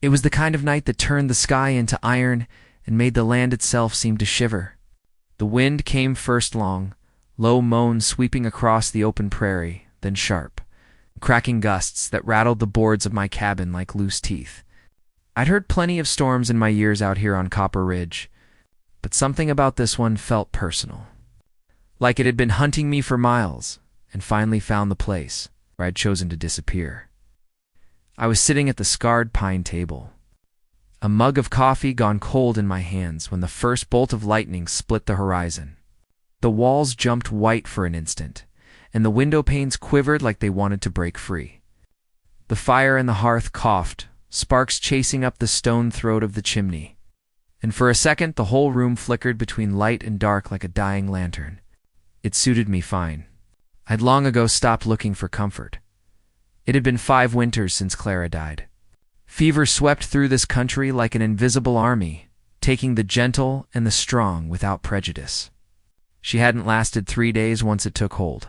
It was the kind of night that turned the sky into iron and made the land itself seem to shiver. The wind came first long, low moans sweeping across the open prairie, then sharp, cracking gusts that rattled the boards of my cabin like loose teeth. I'd heard plenty of storms in my years out here on Copper Ridge, but something about this one felt personal. Like it had been hunting me for miles, and finally found the place where I'd chosen to disappear. I was sitting at the scarred pine table, a mug of coffee gone cold in my hands when the first bolt of lightning split the horizon. The walls jumped white for an instant, and the window panes quivered like they wanted to break free. The fire in the hearth coughed, sparks chasing up the stone throat of the chimney, and for a second the whole room flickered between light and dark like a dying lantern. It suited me fine. I'd long ago stopped looking for comfort. It had been 5 winters since Clara died. Fever swept through this country like an invisible army, taking the gentle and the strong without prejudice. She hadn't lasted 3 days once it took hold.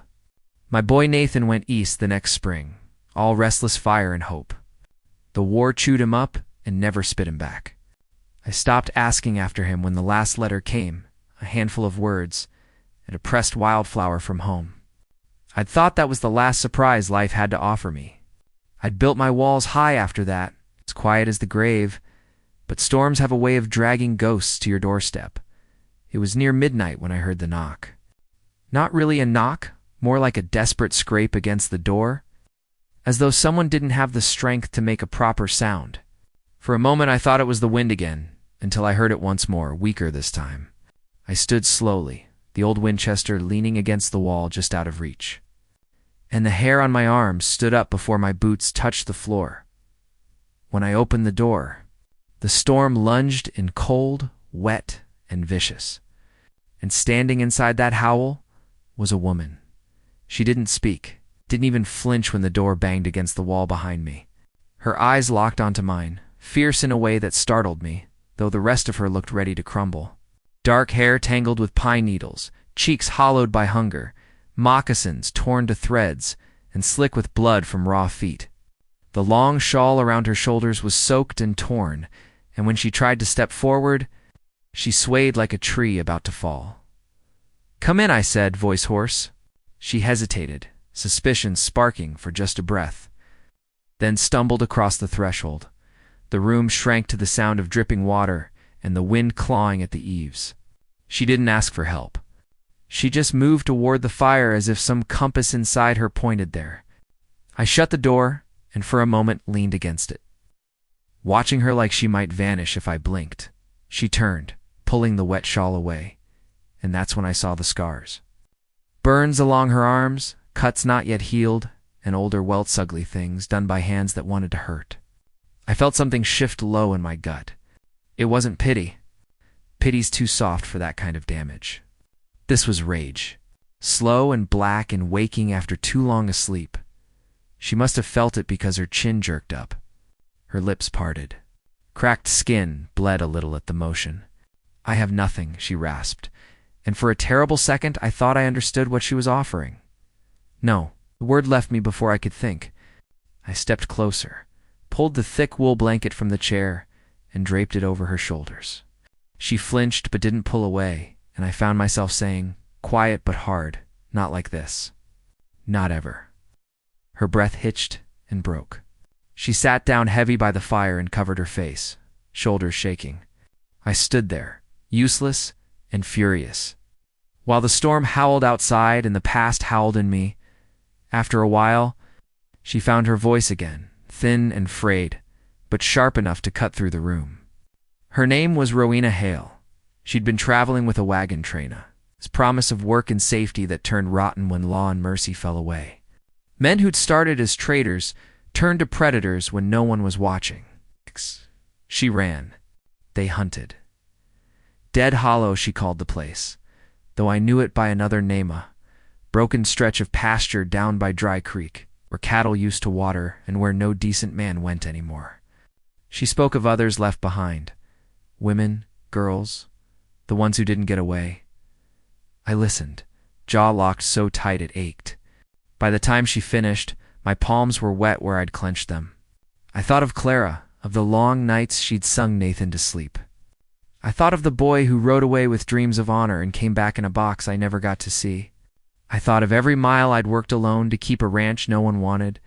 My boy Nathan went east the next spring, all restless fire and hope. The war chewed him up and never spit him back. I stopped asking after him when the last letter came, a handful of words, and a pressed wildflower from home. I'd thought that was the last surprise life had to offer me. I'd built my walls high after that, as quiet as the grave, but storms have a way of dragging ghosts to your doorstep. It was near midnight when I heard the knock. Not really a knock, more like a desperate scrape against the door, as though someone didn't have the strength to make a proper sound. For a moment I thought it was the wind again, until I heard it once more, weaker this time. I stood slowly, the old Winchester leaning against the wall just out of reach. And the hair on my arms stood up before my boots touched the floor. When I opened the door, the storm lunged in cold, wet, and vicious. And standing inside that howl was a woman. She didn't speak, didn't even flinch when the door banged against the wall behind me. Her eyes locked onto mine, fierce in a way that startled me, though the rest of her looked ready to crumble. Dark hair tangled with pine needles, cheeks hollowed by hunger, moccasins torn to threads, and slick with blood from raw feet. The long shawl around her shoulders was soaked and torn, and when she tried to step forward, she swayed like a tree about to fall. "Come in," I said, voice hoarse. She hesitated, suspicion sparking for just a breath, then stumbled across the threshold. The room shrank to the sound of dripping water and the wind clawing at the eaves. She didn't ask for help. She just moved toward the fire as if some compass inside her pointed there. I shut the door and for a moment leaned against it, watching her like she might vanish if I blinked. She turned, pulling the wet shawl away, and that's when I saw the scars. Burns along her arms, cuts not yet healed, and older welts, ugly things done by hands that wanted to hurt. I felt something shift low in my gut. It wasn't pity. Pity's too soft for that kind of damage. This was rage, slow and black and waking after too long a sleep. She must have felt it because her chin jerked up. Her lips parted. Cracked skin bled a little at the motion. "I have nothing," she rasped, and for a terrible second I thought I understood what she was offering. No, the word left me before I could think. I stepped closer, pulled the thick wool blanket from the chair, and draped it over her shoulders. She flinched but didn't pull away, and I found myself saying, quiet but hard, "Not like this. Not ever." Her breath hitched and broke. She sat down heavy by the fire and covered her face, shoulders shaking. I stood there, useless and furious, while the storm howled outside and the past howled in me. After a while, she found her voice again, thin and frayed, but sharp enough to cut through the room. Her name was Rowena Hale. She'd been traveling with a wagon train, this promise of work and safety that turned rotten when law and mercy fell away. Men who'd started as traders turned to predators when no one was watching. She ran. They hunted. Dead Hollow, she called the place, though I knew it by another name, a broken stretch of pasture down by Dry Creek, where cattle used to water and where no decent man went anymore. She spoke of others left behind, women, girls, the ones who didn't get away. I listened, jaw locked so tight it ached. By the time she finished, my palms were wet where I'd clenched them. I thought of Clara, of the long nights she'd sung Nathan to sleep. I thought of the boy who rode away with dreams of honor and came back in a box I never got to see. I thought of every mile I'd worked alone to keep a ranch no one wanted,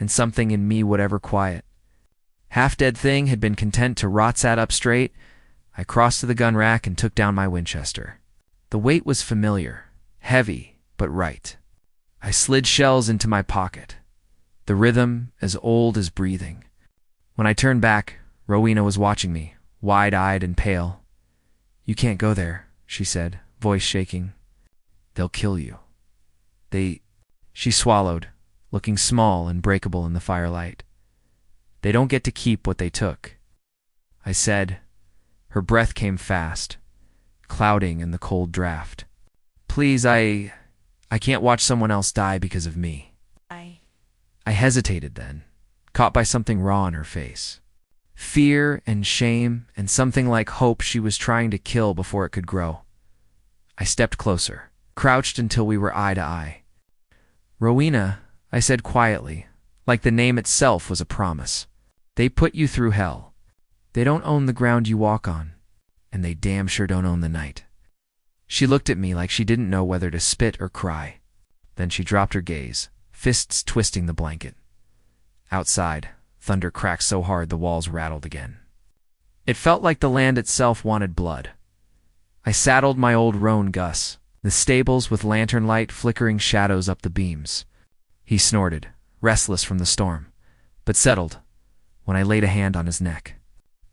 and something in me would ever quiet. Half-dead thing had been content to rot sat up straight. I crossed to the gun rack and took down my Winchester. The weight was familiar, heavy, but right. I slid shells into my pocket, the rhythm as old as breathing. When I turned back, Rowena was watching me, wide-eyed and pale. "You can't go there," she said, voice shaking. "They'll kill you." She swallowed, looking small and breakable in the firelight. "They don't get to keep what they took," I said. Her breath came fast, clouding in the cold draft. "Please, I can't watch someone else die because of me." I hesitated then, caught by something raw in her face. Fear and shame and something like hope she was trying to kill before it could grow. I stepped closer, crouched until we were eye to eye. "Rowena," I said quietly, like the name itself was a promise. "They put you through hell. They don't own the ground you walk on, and they damn sure don't own the night." She looked at me like she didn't know whether to spit or cry. Then she dropped her gaze, fists twisting the blanket. Outside, thunder cracked so hard the walls rattled again. It felt like the land itself wanted blood. I saddled my old roan Gus, the stables with lantern light flickering shadows up the beams. He snorted, restless from the storm, but settled when I laid a hand on his neck.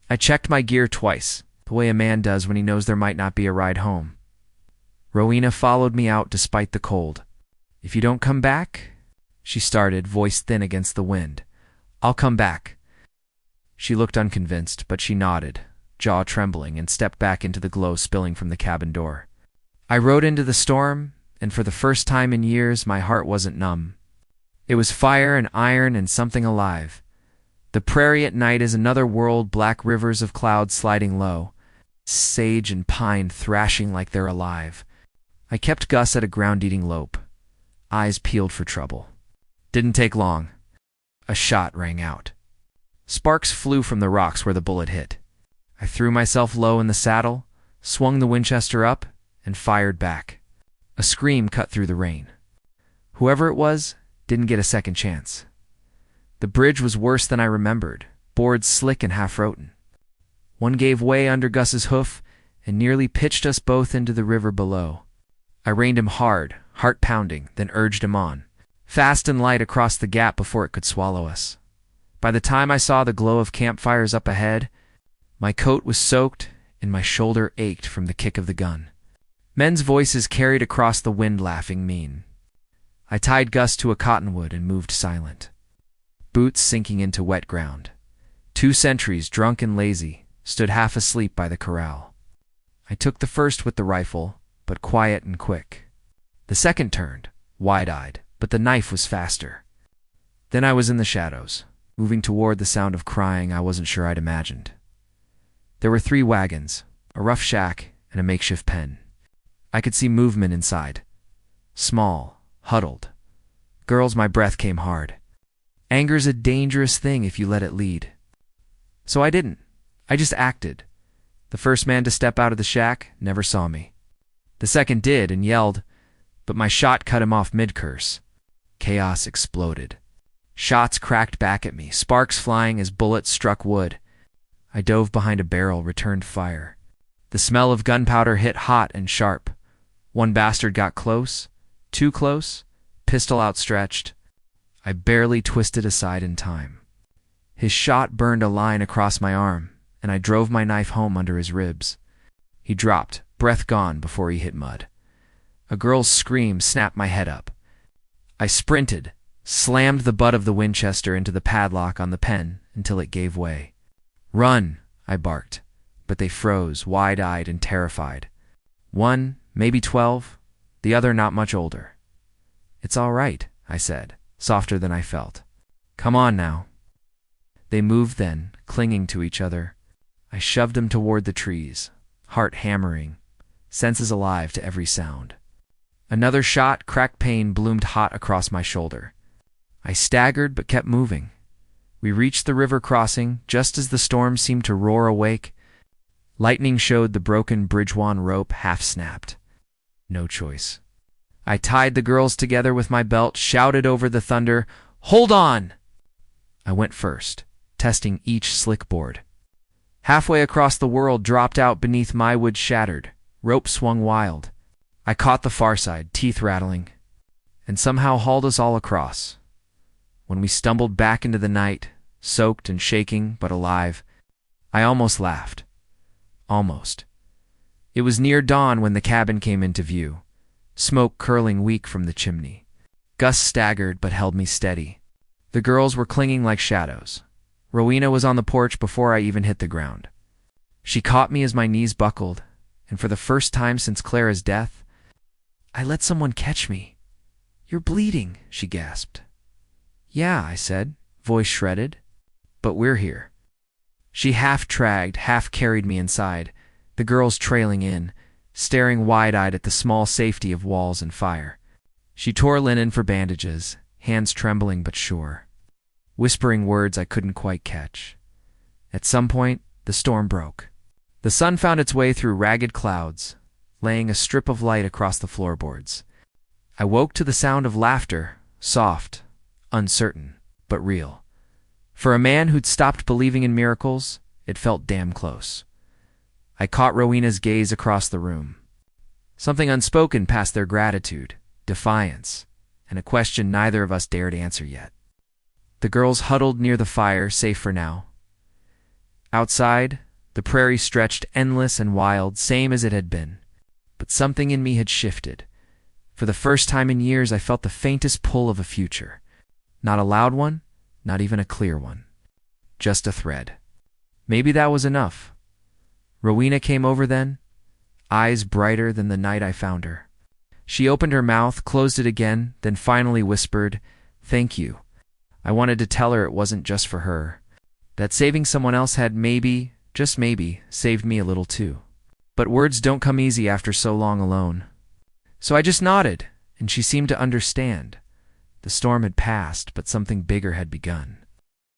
I checked my gear twice, the way a man does when he knows there might not be a ride home. Rowena followed me out despite the cold. "If you don't come back," she started, voice thin against the wind. "I'll come back." She looked unconvinced, but she nodded, jaw trembling, and stepped back into the glow spilling from the cabin door. I rode into the storm, and for the first time in years my heart wasn't numb. It was fire and iron and something alive. The prairie at night is another world, black rivers of clouds sliding low, sage and pine thrashing like they're alive. I kept Gus at a ground-eating lope, eyes peeled for trouble. Didn't take long. A shot rang out. Sparks flew from the rocks where the bullet hit. I threw myself low in the saddle, swung the Winchester up, and fired back. A scream cut through the rain. Whoever it was didn't get a second chance. The bridge was worse than I remembered, boards slick and half-rotten. One gave way under Gus's hoof and nearly pitched us both into the river below. I reined him hard, heart pounding, then urged him on, fast and light across the gap before it could swallow us. By the time I saw the glow of campfires up ahead, my coat was soaked and my shoulder ached from the kick of the gun. Men's voices carried across the wind laughing mean. I tied Gus to a cottonwood and moved silent. Boots sinking into wet ground. 2 sentries, drunk and lazy, stood half asleep by the corral. I took the first with the rifle, but quiet and quick. The second turned, wide-eyed, but the knife was faster. Then I was in the shadows, moving toward the sound of crying I wasn't sure I'd imagined. There were 3 wagons, a rough shack, and a makeshift pen. I could see movement inside. Small, huddled. Girls, my breath came hard. Anger's a dangerous thing if you let it lead. So I didn't. I just acted. The first man to step out of the shack never saw me. The second did and yelled, but my shot cut him off mid-curse. Chaos exploded. Shots cracked back at me, sparks flying as bullets struck wood. I dove behind a barrel, returned fire. The smell of gunpowder hit hot and sharp. One bastard got close, too close, pistol outstretched. I barely twisted aside in time. His shot burned a line across my arm, and I drove my knife home under his ribs. He dropped, breath gone, before he hit mud. A girl's scream snapped my head up. I sprinted, slammed the butt of the Winchester into the padlock on the pen until it gave way. "Run!" I barked, but they froze, wide-eyed and terrified. One, maybe 12, the other not much older. "It's all right," I said, softer than I felt. "Come on now." They moved then, clinging to each other. I shoved them toward the trees, heart hammering, senses alive to every sound. Another shot, cracked pain bloomed hot across my shoulder. I staggered but kept moving. We reached the river crossing just as the storm seemed to roar awake. Lightning showed the broken bridgewan rope half-snapped. No choice. I tied the girls together with my belt, shouted over the thunder, "Hold on!" I went first, testing each slick board. Halfway across the world dropped out beneath my wood shattered. Rope swung wild. I caught the far side, teeth rattling, and somehow hauled us all across. When we stumbled back into the night, soaked and shaking but alive, I almost laughed. Almost. It was near dawn when the cabin came into view, smoke curling weak from the chimney. Gus staggered but held me steady. The girls were clinging like shadows. Rowena was on the porch before I even hit the ground. She caught me as my knees buckled, and for the first time since Clara's death, "I let someone catch me. You're bleeding," she gasped. "Yeah," I said, voice shredded, "but we're here." She half-dragged, half-carried me inside, the girls trailing in, staring wide-eyed at the small safety of walls and fire. She tore linen for bandages, hands trembling but sure, whispering words I couldn't quite catch. At some point, the storm broke. The sun found its way through ragged clouds, laying a strip of light across the floorboards. I woke to the sound of laughter, soft, uncertain, but real. For a man who'd stopped believing in miracles, it felt damn close. I caught Rowena's gaze across the room. Something unspoken past their gratitude, defiance, and a question neither of us dared answer yet. The girls huddled near the fire, safe for now. Outside, the prairie stretched endless and wild, same as it had been. But something in me had shifted. For the first time in years, I felt the faintest pull of a future. Not a loud one, not even a clear one. Just a thread. Maybe that was enough. Rowena came over then, eyes brighter than the night I found her. She opened her mouth, closed it again, then finally whispered, "Thank you." I wanted to tell her it wasn't just for her, that saving someone else had maybe, just maybe, saved me a little too. But words don't come easy after so long alone. So I just nodded, and she seemed to understand. The storm had passed, but something bigger had begun.